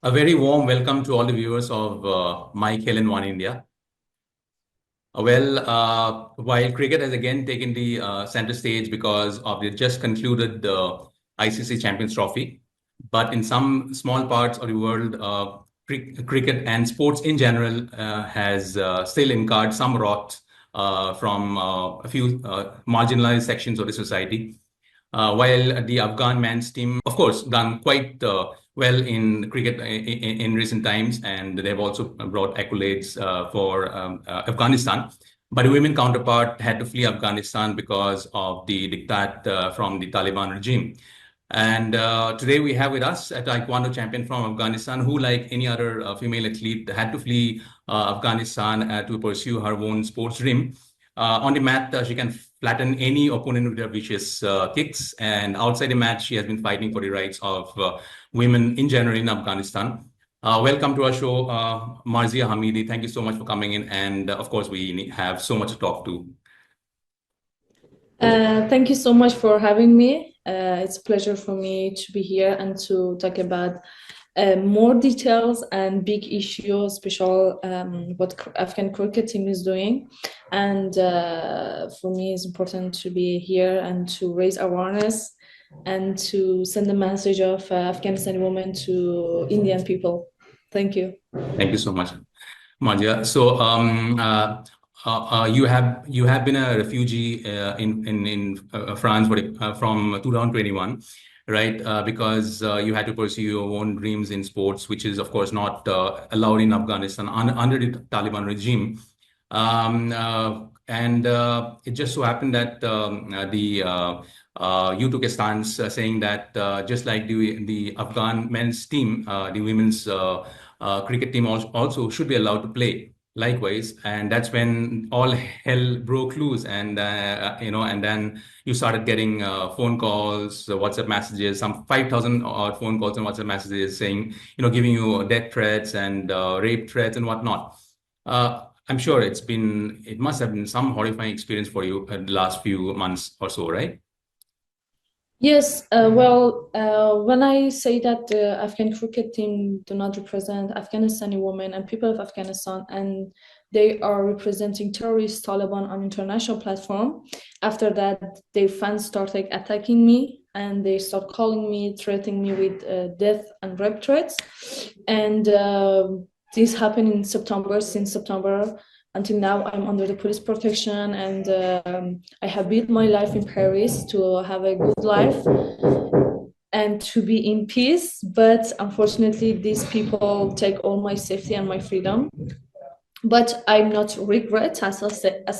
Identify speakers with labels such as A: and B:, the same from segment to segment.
A: A very warm welcome to all the viewers of Mike Hill in Oneindia. While cricket has again taken the center stage because of the just concluded ICC Champions Trophy, but in some small parts of the world, cricket and sports in general has still incurred some rot from a few marginalized sections of the society. While the Afghan men's team, of course, done quite well in cricket in recent times, and they've also brought accolades for Afghanistan. But the women counterpart had to flee Afghanistan because of the diktat from the Taliban regime. And today we have with us a Taekwondo champion from Afghanistan who, like any other female athlete, had to flee Afghanistan to pursue her own sports dream. On the mat, she can flatten any opponent with her vicious kicks. And outside the mat, she has been fighting for the rights of women in general in Afghanistan. Welcome to our show, Marzia Hamidi. Thank you so much for coming in. And of course, we have so much to talk to.
B: Thank you so much for having me. It's a pleasure for me to be here and to talk about more details and big issues, special what Afghan cricket team is doing. And for me, it's important to be here and to raise awareness and to send the message of Afghanistani women to Indian people. Thank you.
A: Thank you so much, Marzia. So you have been a refugee in France from 2021. Right, because you had to pursue your own dreams in sports, which is, of course, not allowed in Afghanistan under the Taliban regime. It just so happened that you took a stance saying that just like the Afghan men's team, the women's cricket team also should be allowed to play. Likewise, and that's when all hell broke loose, and and then you started getting phone calls, WhatsApp messages, some 5,000 odd phone calls and WhatsApp messages saying, giving you death threats and rape threats and whatnot. I'm sure it must have been some horrifying experience for you in the last few months or so, right?
B: Yes, when I say that the Afghan cricket team do not represent Afghanistani women and people of Afghanistan, and they are representing terrorist Taliban on international platform, after that, their fans started attacking me and they start calling me, threatening me with death and rape threats. And this happened in September. Since September until now, I'm under the police protection, and I have built my life in Paris to have a good life and to be in peace. But unfortunately, these people take all my safety and my freedom. But I'm not regret, as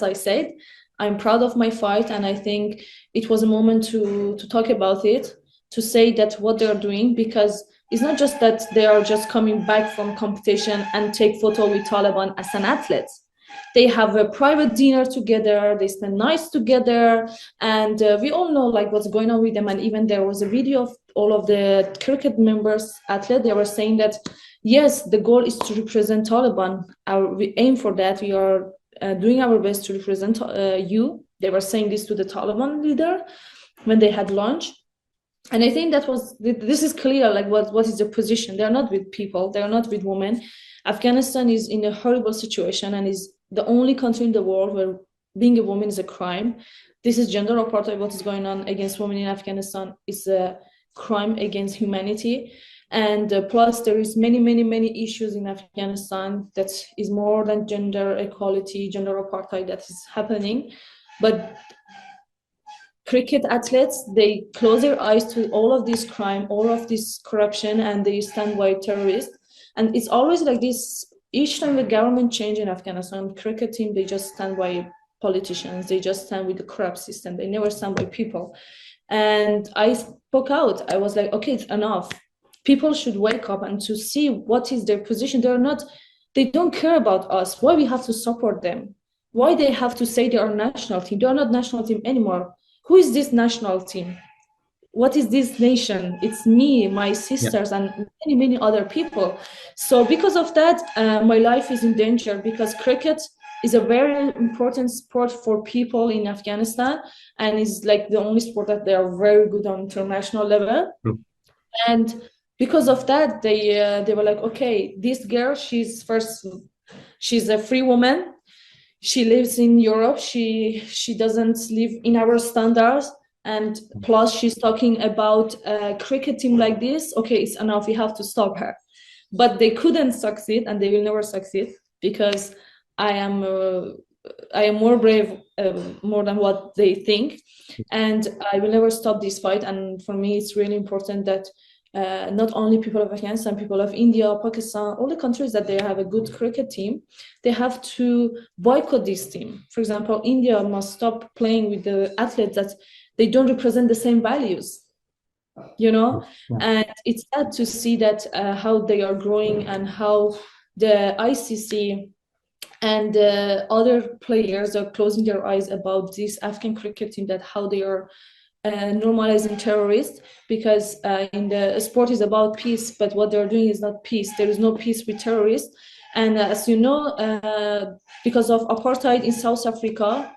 B: I said. I'm proud of my fight, and I think it was a moment to talk about it, to say that what they're doing, because it's not just that they are just coming back from competition and take photo with Taliban as an athlete. They have a private dinner together, they spend nights together, and we all know like what's going on with them. And even there was a video of all of the cricket members, athletes, they were saying that, yes, the goal is to represent Taliban. We aim for that. We are doing our best to represent you. They were saying this to the Taliban leader when they had lunch. And I think this is clear, like what is the position. They're not with people, they're not with women. Afghanistan is in a horrible situation and is the only country in the world where being a woman is a crime. This is gender apartheid. What is going on against women in Afghanistan is a crime against humanity. And plus there is many issues in Afghanistan that is more than gender equality, gender apartheid that is happening. But cricket athletes, they close their eyes to all of this crime, all of this corruption, and they stand by terrorists. And it's always like this. Each time the government change in Afghanistan, cricket team, they just stand by politicians. They just stand with the corrupt system. They never stand by people. And I spoke out. I was like, okay, it's enough. People should wake up and to see what is their position. They don't care about us. Why we have to support them? Why they have to say they are national team? They are not national team anymore. Who is this national team? What is this nation? It's me, my sisters, and many other people. So because of that, my life is in danger, because cricket is a very important sport for people in Afghanistan, and is like the only sport that they are very good on international level. And because of that, they were like, okay, this girl, she's a free woman. She lives in Europe. She doesn't live in our standards. And plus, she's talking about a cricket team like this. Okay, it's enough. We have to stop her. But they couldn't succeed, and they will never succeed because I am more brave, more than what they think, and I will never stop this fight. And for me, it's really important that not only people of Afghanistan, people of India, Pakistan, all the countries that they have a good cricket team, they have to boycott this team. For example, India must stop playing with the athletes that they don't represent the same values, you know.
A: Yeah.
B: And it's sad to see that how they are growing and how the ICC and other players are closing their eyes about this Afghan cricket team, that how they are normalizing terrorists, because in the sport is about peace, but what they're doing is not peace. There is no peace with terrorists. And as you know, because of apartheid in South Africa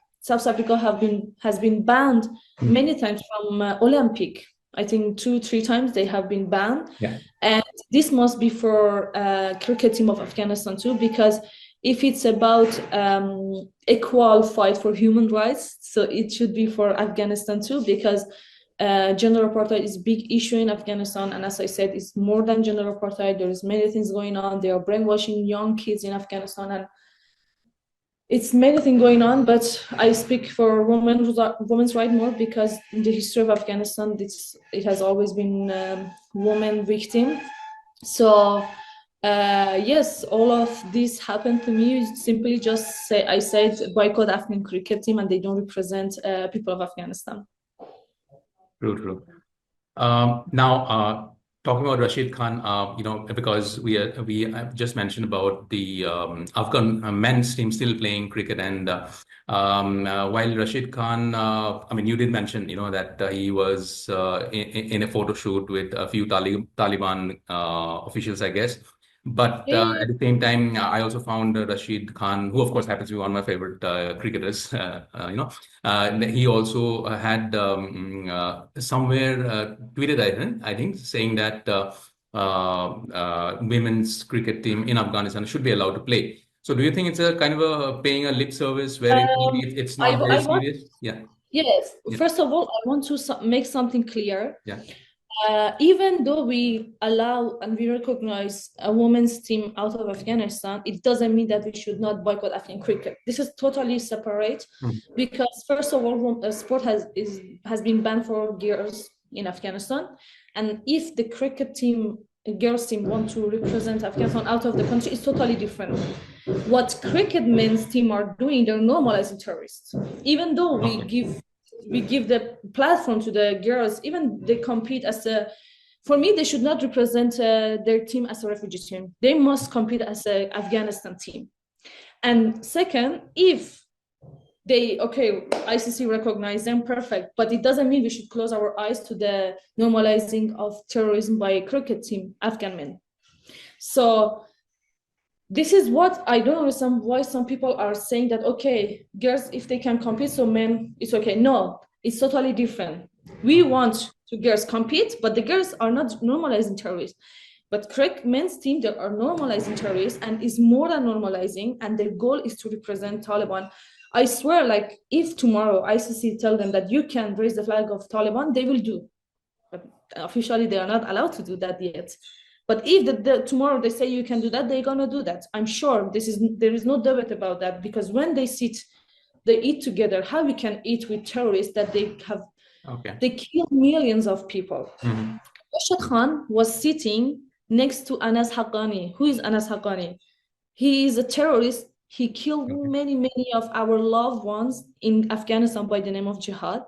B: has been banned many times from Olympic. I think 2-3 times they have been banned.
A: Yeah.
B: And this must be for cricket team of Afghanistan too, because if it's about equal fight for human rights, so it should be for Afghanistan too, because gender apartheid is a big issue in Afghanistan. And as I said, it's more than gender apartheid. There is many things going on. They are brainwashing young kids in Afghanistan, and it's many things going on. But I speak for women's right more, because in the history of Afghanistan, it has always been women victim. So yes, all of this happened to me. Simply just I said boycott Afghan cricket team, and they don't represent people of Afghanistan.
A: True. Now, talking about Rashid Khan, because we just mentioned about the Afghan men's team still playing cricket, and while Rashid Khan, you did mention, that he was in a photo shoot with a few Taliban officials, I guess. But at the same time, I also found Rashid Khan, who of course happens to be one of my favorite cricketers. He also had somewhere tweeted, I think, saying that women's cricket team in Afghanistan should be allowed to play. So, do you think it's a kind of a paying a lip service wherein maybe it's not very serious? Yeah.
B: Yes.
A: Yeah.
B: First of all, I want to make something clear.
A: Yeah.
B: Even though we allow and we recognize a women's team out of Afghanistan, it doesn't mean that we should not boycott Afghan cricket. This is totally separate, because first of all, sport has been banned for girls in Afghanistan, and if the cricket team, girls team, want to represent Afghanistan out of the country, it's totally different. What cricket men's team are doing, they're normalizing terrorists, even though we give the platform to the girls. Even they compete for me, they should not represent their team as a refugee team. They must compete as an Afghanistan team. And second, if ICC recognize them, perfect, but it doesn't mean we should close our eyes to the normalizing of terrorism by cricket team Afghan men. So this is what I don't understand, why some people are saying that, okay, girls, if they can compete, so men, it's okay. No, it's totally different. We want to girls compete, but the girls are not normalizing terrorists. But correct men's team, they are normalizing terrorists, and is more than normalizing, and their goal is to represent Taliban. I swear, like, if tomorrow ICC tell them that you can raise the flag of Taliban, they will do. But officially, they are not allowed to do that yet. But if tomorrow they say you can do that, they're gonna do that. I'm sure there is no debate about that, because when they eat together. How we can eat with terrorists that they kill millions of people. Rashid Khan was sitting next to Anas Haqqani. Who is Anas Haqqani? He is a terrorist. He killed many of our loved ones in Afghanistan by the name of jihad.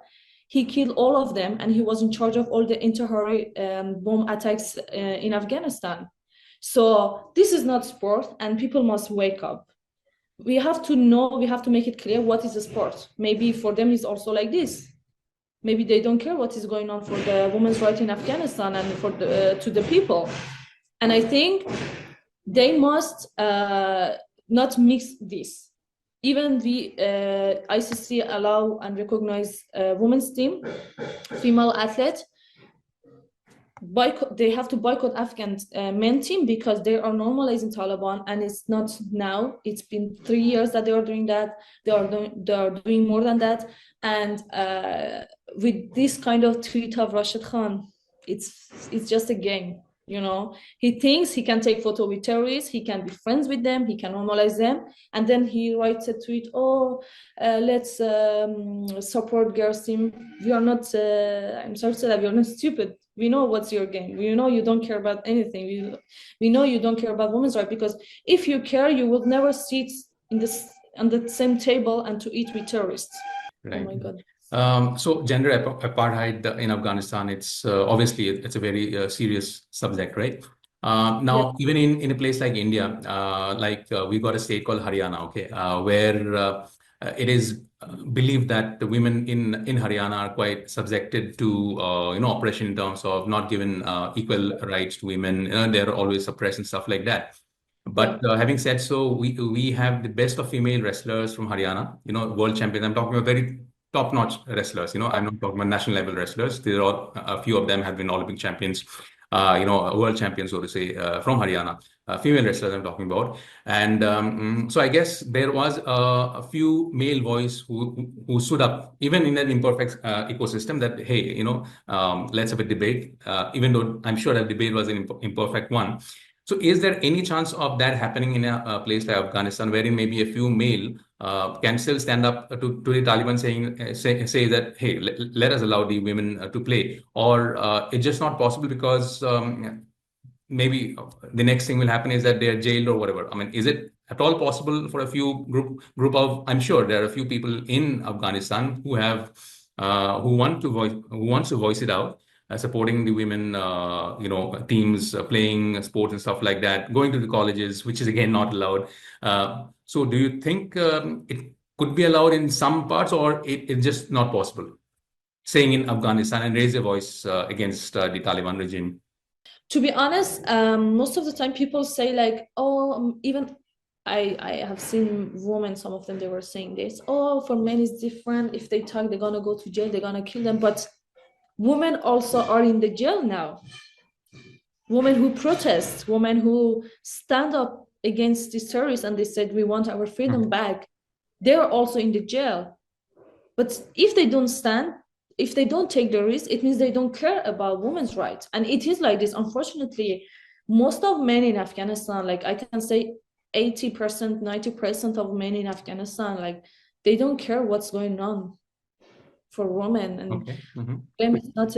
B: He killed all of them, and he was in charge of all the anti-terror bomb attacks in Afghanistan. So this is not sport, and people must wake up. We have to know, we have to make it clear what is a sport. Maybe for them it's also like this. Maybe they don't care what is going on for the women's rights in Afghanistan and for to the people. And I think they must not mix this. Even the ICC allow and recognize women's team, female athlete. boycott. They have to boycott Afghan men team because they are normalizing Taliban, and it's not now. It's been 3 years that they are doing that. They are doing more than that, and with this kind of tweet of Rashid Khan, it's just a game. You know, he thinks he can take photo with terrorists, he can be friends with them, he can normalize them, and then he writes a tweet, oh, let's support girls team. We are not, I'm sorry to say that, we are not stupid. We know what's your game. We know you don't care about anything. We know you don't care about women's rights, because if you care, you would never sit in this on the same table and to eat with terrorists.
A: Right.
B: Oh my God.
A: So gender apartheid in Afghanistan, it's obviously it's a very serious subject, right? Now, even in a place like India, we got a state called Haryana, okay, where it is believed that the women in Haryana are quite subjected to oppression in terms of not given equal rights to women. They're always suppressed and stuff like that. But having said so, we have the best of female wrestlers from Haryana, world champions. I'm talking about very top-notch wrestlers. I'm not talking about national level wrestlers. There are a few of them have been Olympic champions, world champions, so to say, from Haryana. Female wrestlers I'm talking about. And so I guess there was a few male voice who stood up, even in an imperfect ecosystem, that, hey, let's have a debate, even though I'm sure that debate was an imperfect one. So is there any chance of that happening in a place like Afghanistan, wherein maybe a few male can still stand up to the Taliban saying say that, hey, let us allow the women to play, or it's just not possible because maybe the next thing will happen is that they are jailed or whatever. I mean, is it at all possible for a few group of, I'm sure there are a few people in Afghanistan who have who wants to voice it out, supporting the women, teams, playing sports and stuff like that, going to the colleges, which is again not allowed. So do you think it could be allowed in some parts, or it's just not possible? Saying in Afghanistan and raise a voice against the Taliban regime.
B: To be honest, most of the time people say like, oh, even I have seen women, some of them, they were saying this, oh, for men it's different. If they talk, they're gonna go to jail, they're gonna kill them. But women also are in the jail now. Women who protest, women who stand up against these terrorists and they said, we want our freedom back. They're also in the jail. But if they don't stand, if they don't take the risk, it means they don't care about women's rights. And it is like this. Unfortunately, most of men in Afghanistan, like I can say 80%, 90% of men in Afghanistan, like they don't care what's going on for women. And it's not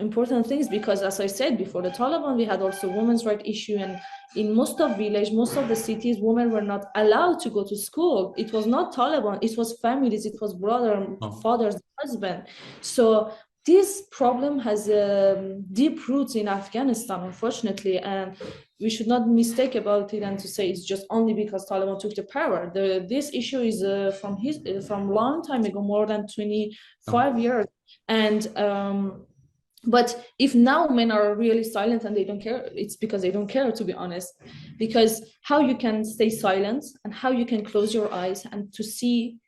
B: important things, because as I said before, the Taliban, we had also women's right issue, and in most of village, most of the cities, women were not allowed to go to school. It was not Taliban, it was families, it was brother, fathers, husband. So this problem has deep roots in Afghanistan, unfortunately, and we should not mistake about it and to say it's just only because Taliban took the power. This issue is from long time ago, more than 25 years. And but if now men are really silent and they don't care, it's because they don't care, to be honest. Because how you can stay silent and how you can close your eyes and to see,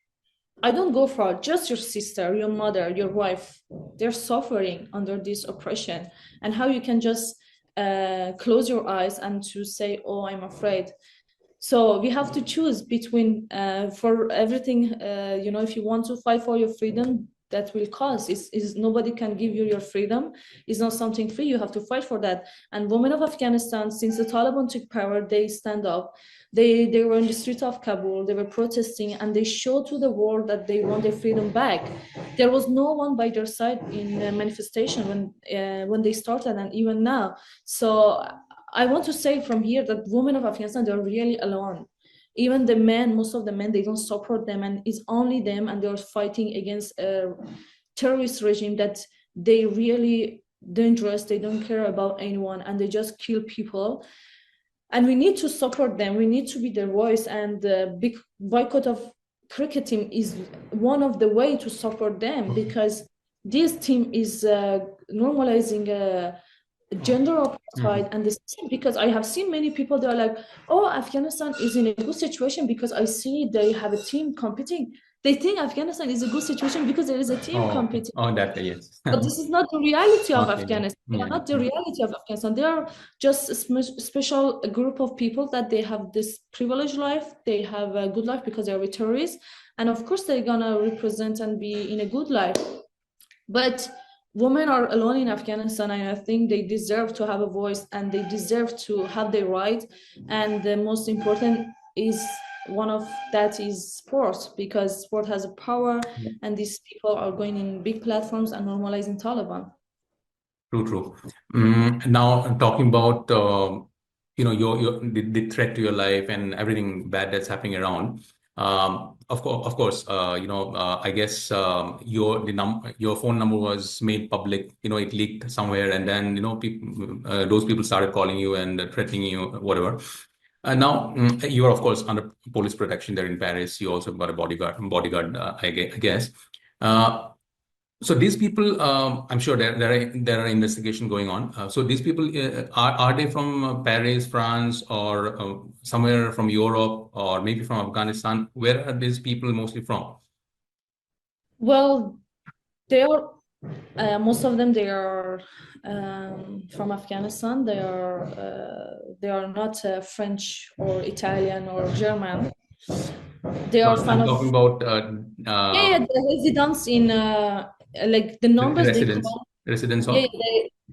B: I don't go for just your sister, your mother, your wife, they're suffering under this oppression, and how you can just close your eyes and to say, oh, I'm afraid. So we have to choose between for everything, if you want to fight for your freedom, that will cost. Is nobody can give you your freedom. It's not something free. You have to fight for that. And women of Afghanistan, since the Taliban took power, they stand up. They were in the streets of Kabul. They were protesting, and they showed to the world that they want their freedom back. There was no one by their side in the manifestation when they started, and even now. So I want to say from here that women of Afghanistan, they're really alone. Even the men, most of the men, they don't support them, and it's only them, and they're fighting against a terrorist regime that they really dangerous. They don't care about anyone, and they just kill people. And we need to support them. We need to be their voice, and the big boycott of cricket team is one of the way to support them, because this team is normalizing gender apartheid and this, because I have seen many people, they are like, oh, Afghanistan is in a good situation because I see they have a team competing. they think Afghanistan is a good situation because there is a team
A: Oh, okay.
B: competing.
A: Oh, that yes.
B: But this is not the reality of
A: Okay.
B: Afghanistan. They are
A: Yeah.
B: not the reality of Afghanistan. They are just a special group of people that they have this privileged life. They have a good life because they are terrorists. And of course, they're gonna represent and be in a good life. But women are alone in Afghanistan, and I think they deserve to have a voice and they deserve to have their rights. And the most important is one of that is sport, because sport has a power, and these people are going in big platforms and normalizing Taliban.
A: True, true. Now talking about your the threat to your life and everything bad that's happening around. Of course, I guess your phone number was made public. It leaked somewhere, and then people those people started calling you and threatening you, whatever. Now you are of course under police protection there in Paris. You also got a bodyguard, I guess. Uh, so these people, I'm sure there are investigation going on. So these people are they from Paris, France, or somewhere from Europe, or maybe from Afghanistan? Where are these people mostly from?
B: Well, they are most of them, they are from Afghanistan. They are not French or Italian or German. They
A: No,
B: are fan
A: I'm
B: of
A: talking about
B: yeah, the residents in like the numbers they
A: residents.
B: call.
A: Residents
B: Yeah,
A: of.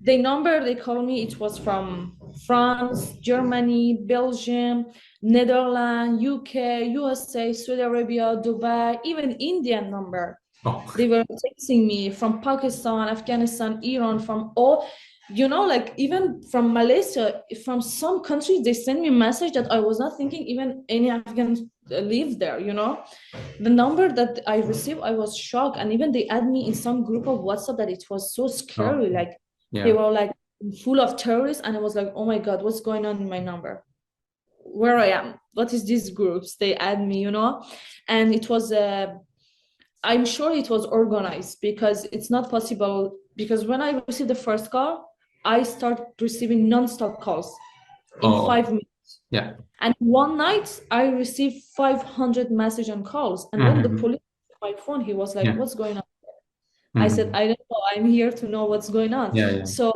B: the number they call me, it was from France, Germany, Belgium, Netherlands, UK, USA, Saudi Arabia, Dubai, even Indian number.
A: Oh,
B: They were texting me from Pakistan, Afghanistan, Iran, from all, like even from Malaysia, from some countries, they sent me a message that I was not thinking even any Afghans live there. The number that I received, I was shocked. And even they add me in some group of WhatsApp that it was so
A: oh,
B: scary. Like they
A: yeah,
B: were like full of terrorists. And I was like, oh my God, what's going on in my number? Where I am? What is these groups? They add me, and it was I'm sure it was organized, because it's not possible. Because when I received the first call, I start receiving non-stop calls in
A: oh,
B: 5 minutes.
A: yeah.
B: And one night I received 500 messages and calls. And when the
A: Hmm.
B: police took my phone, he was like,
A: Yeah.
B: what's going on? I said,
A: Hmm.
B: I don't know. I'm here to know what's going on.
A: Yeah, yeah,
B: So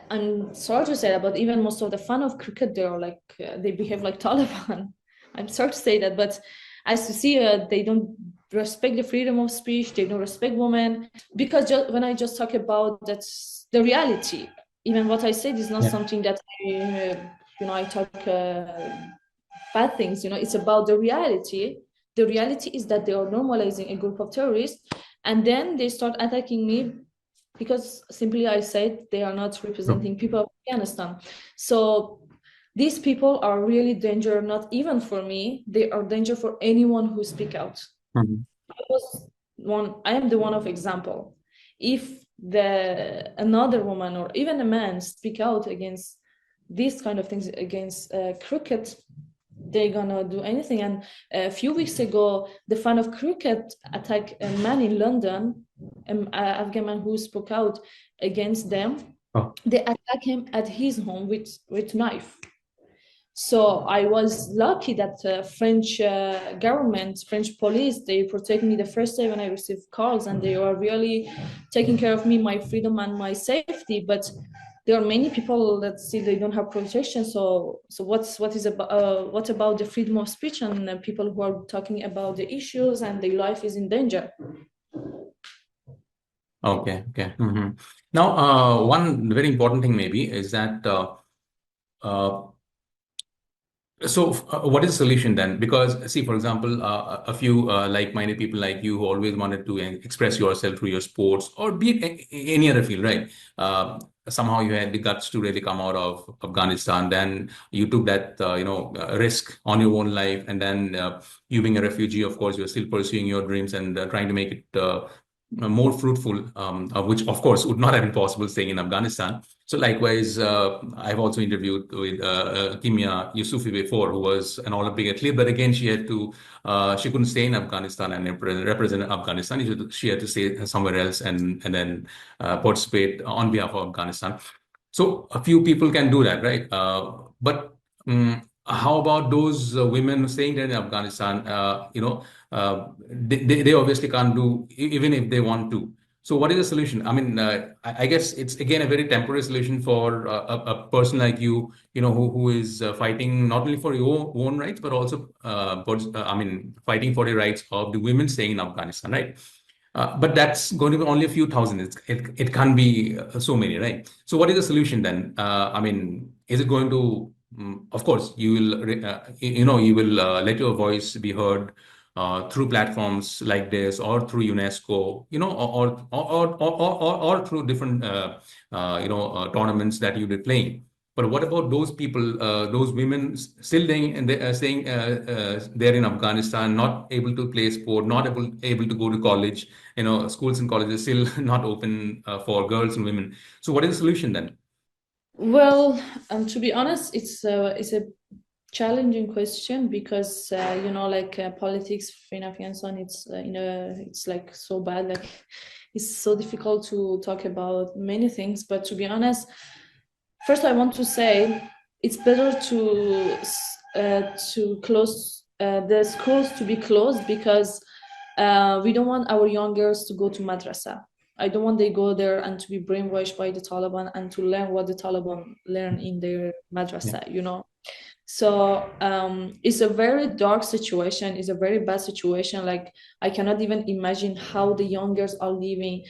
B: I'm sorry to say that, but even most of the fan of cricket, they're like, they behave like Taliban. I'm sorry to say that, but as you see, they don't respect the freedom of speech. They don't respect women, because when I just talk about that's the reality. Even what I said is not
A: yeah.
B: something that I talk bad things. It's about the reality. The reality is that they are normalizing a group of terrorists, and then they start attacking me because simply I said they are not
A: True.
B: representing people of Afghanistan. So these people are really danger, not even for me. They are danger for anyone who speak out.
A: Mhm.
B: I am the one of example. If another woman or even a man speak out against these kind of things, against cricket, they're gonna do anything. And a few weeks ago, the fan of cricket attacked a man in London, an Afghan man who spoke out against them.
A: Oh,
B: They attack him at his home with knife. So I was lucky that French government, French police, they protect me the first day when I received calls, and they were really taking care of me, my freedom and my safety. But there are many people that still they don't have protection. So what about the freedom of speech and people who are talking about the issues and their life is in danger?
A: okay, okay. Now, one very important thing maybe is that uh, so, what is the solution then? Because, see, for example, a few like-minded people like you who always wanted to express yourself through your sports or be it any other field, right? Somehow you had the guts to really come out of Afghanistan. Then you took that, risk on your own life, and then you being a refugee, of course, you're still pursuing your dreams and trying to make it more fruitful, which of course would not have been possible staying in Afghanistan. So likewise, I've also interviewed with Kimia Yusufi before, who was an Olympic athlete, but again, she couldn't stay in Afghanistan and represent Afghanistan. She had to stay somewhere else and then participate on behalf of Afghanistan. So a few people can do that, right? But how about those women staying there in Afghanistan? They obviously can't do even if they want to. So what is the solution? I mean, I guess it's again a very temporary solution for a person like you, who is fighting not only for your own rights, but also, fighting for the rights of the women staying in Afghanistan, right? But that's going to be only a few thousand. It can't be so many, right? So what is the solution then? Is it going to, of course, you will, you will let your voice be heard through platforms like this or through UNESCO, or through different, tournaments that you'll be playing. But what about those people, those women still staying there in Afghanistan, not able to play sport, not able to go to college? Schools and colleges still not open for girls and women. So what is the solution then?
B: Well, to be honest, it's a challenging question because politics in Afghanistan, it's like so bad, like it's so difficult to talk about many things. But to be honest, first I want to say it's better to close the schools to be closed because we don't want our young girls to go to madrasa. I don't want they go there and to be brainwashed by the Taliban and to learn what the Taliban learn in their madrasa. So it's a very dark situation. It's a very bad situation. Like I cannot even imagine how the young girls are living.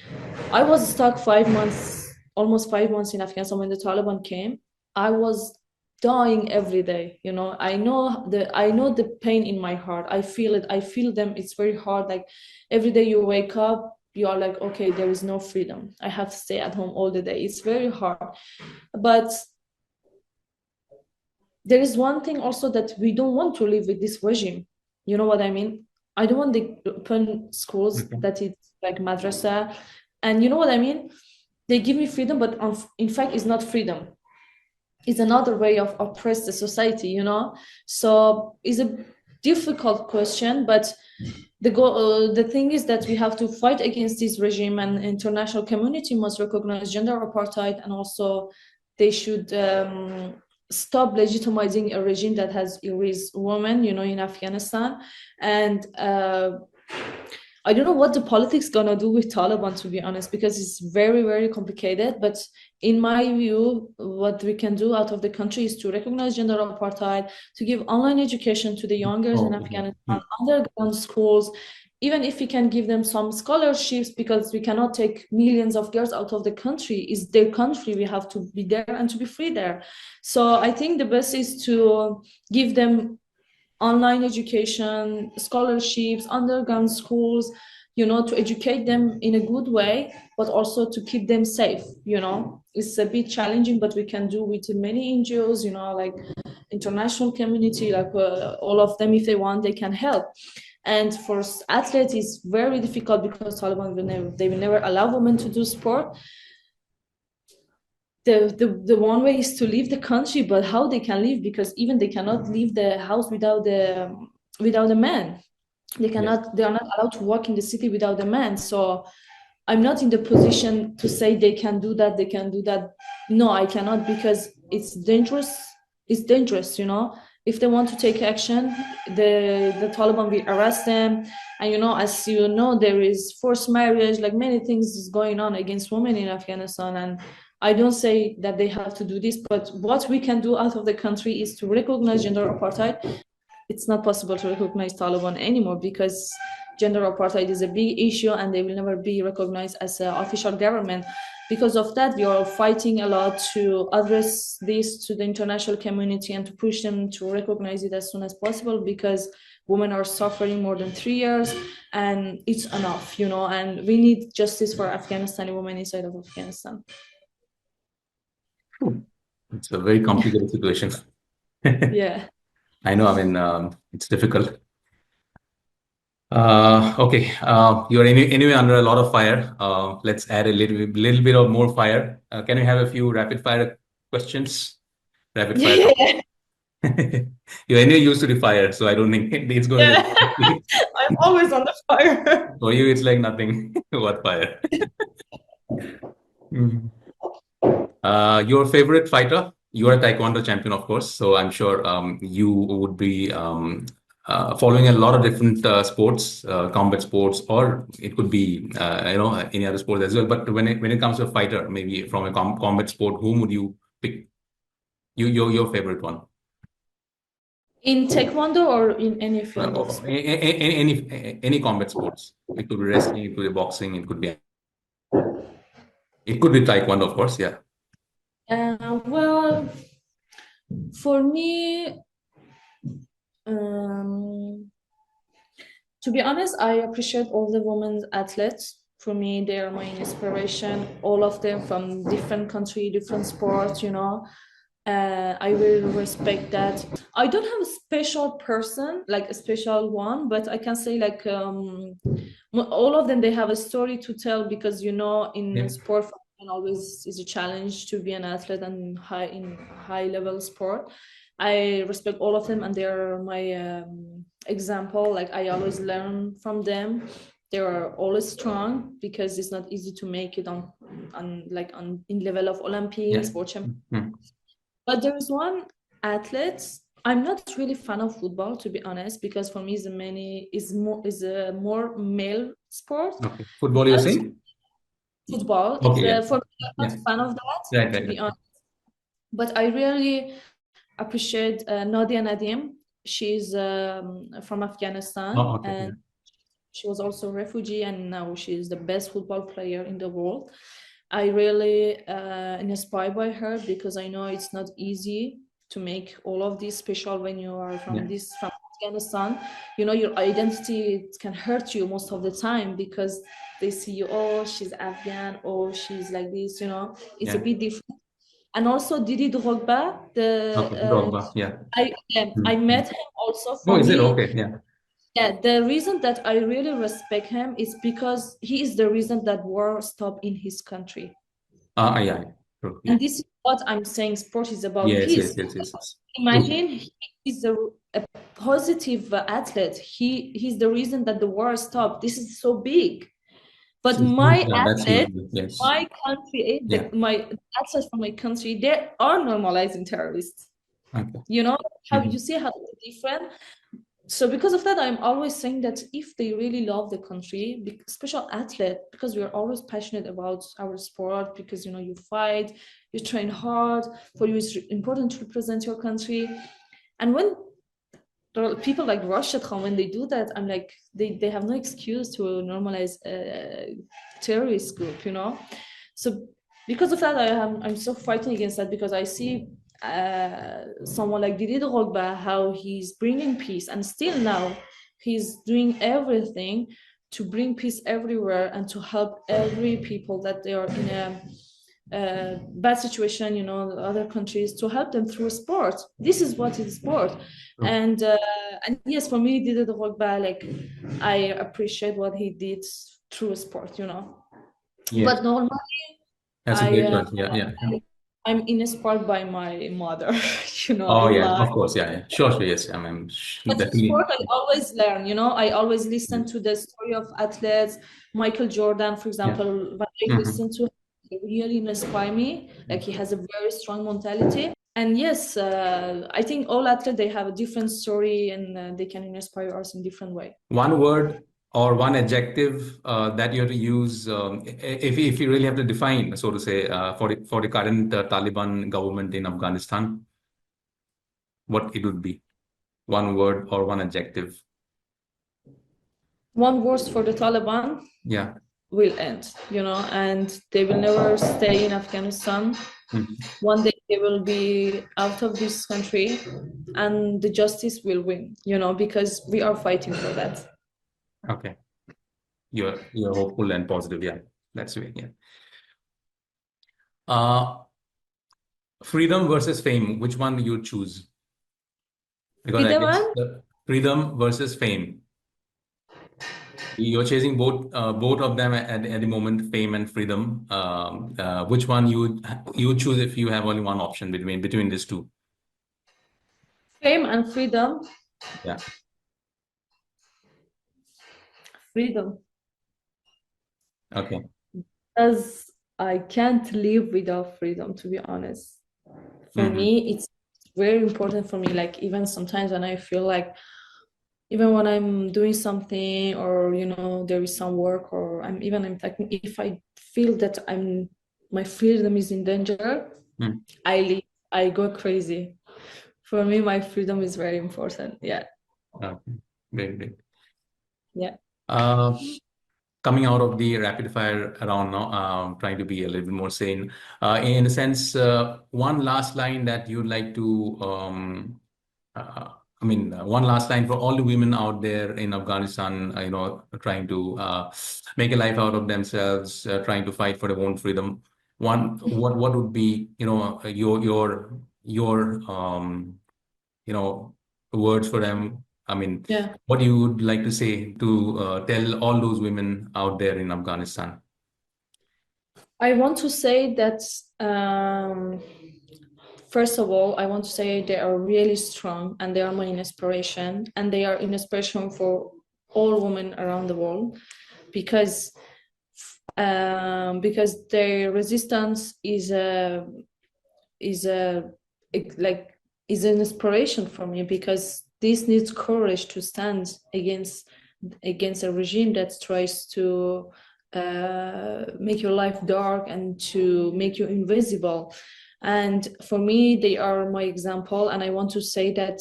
B: I was stuck 5 months, almost 5 months in Afghanistan when the Taliban came. I was dying every day. I know the pain in my heart. I feel it. I feel them. It's very hard. Like every day you wake up, you are like, okay, there is no freedom. I have to stay at home all the day. It's very hard. But there is one thing also that we don't want to live with this regime. You know what I mean? I don't want the open schools that it's like madrasa. And you know what I mean? They give me freedom, but in fact, it's not freedom. It's another way of oppress the society. So it's a difficult question, but the thing is that we have to fight against this regime, and international community must recognize gender apartheid, and also they should stop legitimizing a regime that has erased women, in Afghanistan. And I don't know what the politics gonna do with Taliban, to be honest, because it's very, very complicated. But in my view, what we can do out of the country is to recognize gender apartheid, to give online education to the young girls in Afghanistan, underground schools, even if we can give them some scholarships, because we cannot take millions of girls out of the country. It's their country. We have to be there and to be free there. So I think the best is to give them online education, scholarships, underground schools, to educate them in a good way, but also to keep them safe. It's a bit challenging, but we can do with many NGOs, like international community, like all of them, if they want, they can help. And for athletes, it's very difficult because Taliban will never allow women to do sport. The one way is to leave the country, but how they can leave, because even they cannot leave the house without a man. They are not allowed to walk in the city without a man. So I'm not in the position to say they can do that. No, I cannot, because it's dangerous. It's dangerous. If they want to take action, the Taliban will arrest them. And as you know, there is forced marriage, like many things is going on against women in Afghanistan. And I don't say that they have to do this, but what we can do out of the country is to recognize gender apartheid. It's not possible to recognize Taliban anymore because gender apartheid is a big issue and they will never be recognized as an official government. Because of that, we are fighting a lot to address this to the international community and to push them to recognize it as soon as possible, because women are suffering more than 3 years and it's enough, and we need justice for Afghanistani women inside of Afghanistan.
A: It's a very complicated situation.
B: Yeah.
A: I know. It's difficult. Okay. You're anyway under a lot of fire. Let's add a little bit of more fire. Can we have a few rapid fire questions? Rapid fire. You're anyway used to the fire, so I don't think it's going to be.
B: I'm always on the fire.
A: For you, it's like nothing. What fire? Your favorite fighter? You are a Taekwondo champion, of course, so I'm sure you would be following a lot of different sports, combat sports, or it could be any other sport as well. But when it comes to a fighter, maybe from a combat sport, whom would you pick? Your favorite one?
B: In Taekwondo or in any field of sport?
A: Any combat sports. It could be wrestling, it could be boxing, it could be Taekwondo, of course. Yeah.
B: Well, for me, to be honest, I appreciate all the women athletes. For me, they are my inspiration. All of them from different country, different sports. I will respect that. I don't have a special person, like a special one, but I can say like all of them, they have a story to tell because in sport always is a challenge to be an athlete and in high level sport. I respect all of them and they're my example. Like I always learn from them. They are always strong because it's not easy to make it on in level of Olympics, world championships. But there is one athlete. I'm not really fan of football, to be honest, because for me is a more male sport.
A: Okay. Football, you're saying?
B: Football.
A: Okay,
B: For me, I'm not fan of that,
A: right,
B: to be honest. But I really appreciate Nadia Nadim. She's from Afghanistan, and she was also a refugee, and now she's the best football player in the world. I really inspired by her because I know it's not easy to make all of this special when you are from Afghanistan. Your identity can hurt you most of the time because they see you, oh, she's Afghan, or she's like this. It's a bit different. And also Didi Drogba, I met him also. For
A: is it?
B: me,
A: Okay, yeah.
B: Yeah, the reason that I really respect him is because he is the reason that war stopped in his country.
A: Yeah. True, yeah.
B: And this is what I'm saying sport is about peace.
A: Yes.
B: Imagine he is a positive athlete. He's the reason that the war stopped. This is so big. But my athlete, my country, my athletes from my country, they are normalizing terrorists.
A: Okay.
B: How you see how different. So because of that, I'm always saying that if they really love the country, special athlete, because we are always passionate about our sport, because you fight, you train hard, for you it's important to represent your country. And when people like Rashid Khan, when they do that, I'm like, they have no excuse to normalize a terrorist group, So because of that, I'm so fighting against that, because I see someone like Didier Drogba, how he's bringing peace, and still now he's doing everything to bring peace everywhere and to help every people that they are in a bad situation, other countries, to help them through sport. This is what is sport. And yes, for me, Didier Drogba, like I appreciate what he did through sport, But normally,
A: that's a great choice.
B: I'm inspired by my mother,
A: Oh, yeah, of course. Yeah. Sure. Yes. I mean,
B: but
A: definitely.
B: sport, I always learn, I always listen to the story of athletes. Michael Jordan, for example, when I listen to him, he really inspire me. Like he has a very strong mentality. And yes, I think all athletes, they have a different story, and they can inspire us in different way.
A: One word or one adjective that you have to use if you really have to define, so to say, for the current Taliban government in Afghanistan, what it would be? One word or one adjective?
B: One word for the Taliban will end, and they will never stay in Afghanistan. One day they will be out of this country and the justice will win, because we are fighting for that.
A: Okay. You're hopeful and positive. Yeah, that's it. Yeah. Freedom versus fame, which one do you choose? Because I guess freedom versus fame. You're chasing both of them at the moment, fame and freedom. Which one you would choose if you have only one option between these two?
B: Fame and freedom.
A: Yeah.
B: Freedom.
A: Okay.
B: Because I can't live without freedom, to be honest. For me, it's very important for me. Like even sometimes when I feel like, even when I'm doing something, or there is some work, or I'm talking, if I feel that my freedom is in danger, I leave. I go crazy. For me, my freedom is very important. Yeah.
A: Okay. Great, great.
B: Yeah.
A: Coming out of the rapid fire round now, trying to be a little bit more sane. In a sense, one last line that you'd like to, one last line for all the women out there in Afghanistan, trying to make a life out of themselves, trying to fight for their own freedom. What would be, your words for them?
B: Yeah.
A: What you would like to say to tell all those women out there in Afghanistan?
B: I want to say that, first of all, I want to say they are really strong, and they are my inspiration, and they are inspiration for all women around the world, because their resistance is an inspiration for me, because this needs courage to stand against a regime that tries to make your life dark and to make you invisible. And for me, they are my example, and I want to say that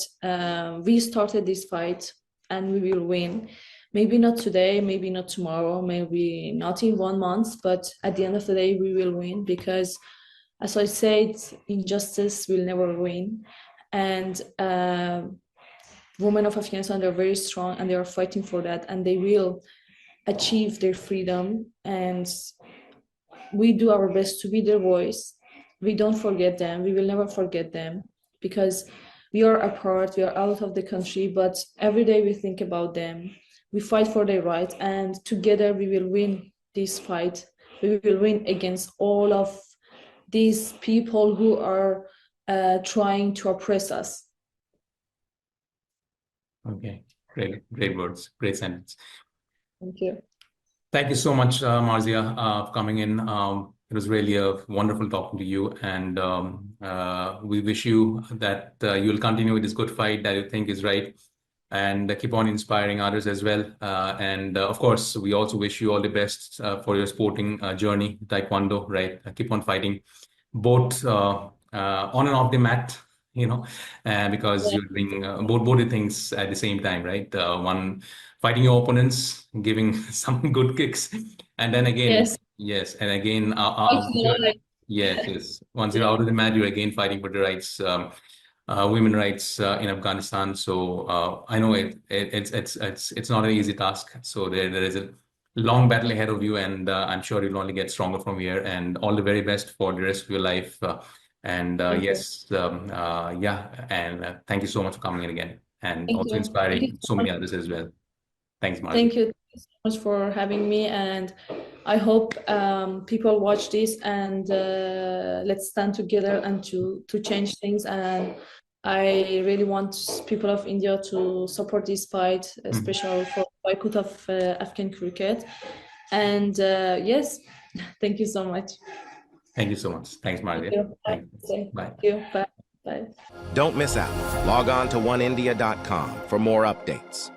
B: we started this fight and we will win. Maybe not today, maybe not tomorrow, maybe not in 1 month, but at the end of the day, we will win, because, as I said, injustice will never win. And women of Afghanistan, they're very strong, and they are fighting for that, and they will achieve their freedom. And we do our best to be their voice. We don't forget them. We will never forget them, because we are apart, we are out of the country, but every day we think about them. We fight for their rights, and together we will win this fight. We will win against all of these people who are trying to oppress us.
A: Okay, great words, great sentence.
B: Thank you.
A: Thank you so much, Marzia, for coming in. It was really a wonderful talking to you, and we wish you that you'll continue with this good fight that you think is right, and keep on inspiring others as well. And of course, we also wish you all the best for your sporting journey, Taekwondo, right? Keep on fighting, both on and off the mat, because you're doing both the things at the same time, right? One, fighting your opponents, giving some good kicks, and then again, yes, and again, yes. Once you're out of the mat, you're again fighting for the rights, women rights in Afghanistan. So I know it's not an easy task. So there is a long battle ahead of you, and I'm sure you'll only get stronger from here. And all the very best for the rest of your life. And yes, and thank you so much for coming in again, and also inspiring so many others as well. Thanks, Marzia.
B: Thank you so much for having me, and I hope people watch this, and let's stand together and to change things. And I really want people of India to support this fight, especially for boycott of Afghan cricket. And yes, thank you so much.
A: Thank you so much. Thanks, Marzia.
B: Thank you.
A: Bye.
B: Thank you. Bye. Bye.
C: Don't miss out. Log on to oneindia.com for more updates.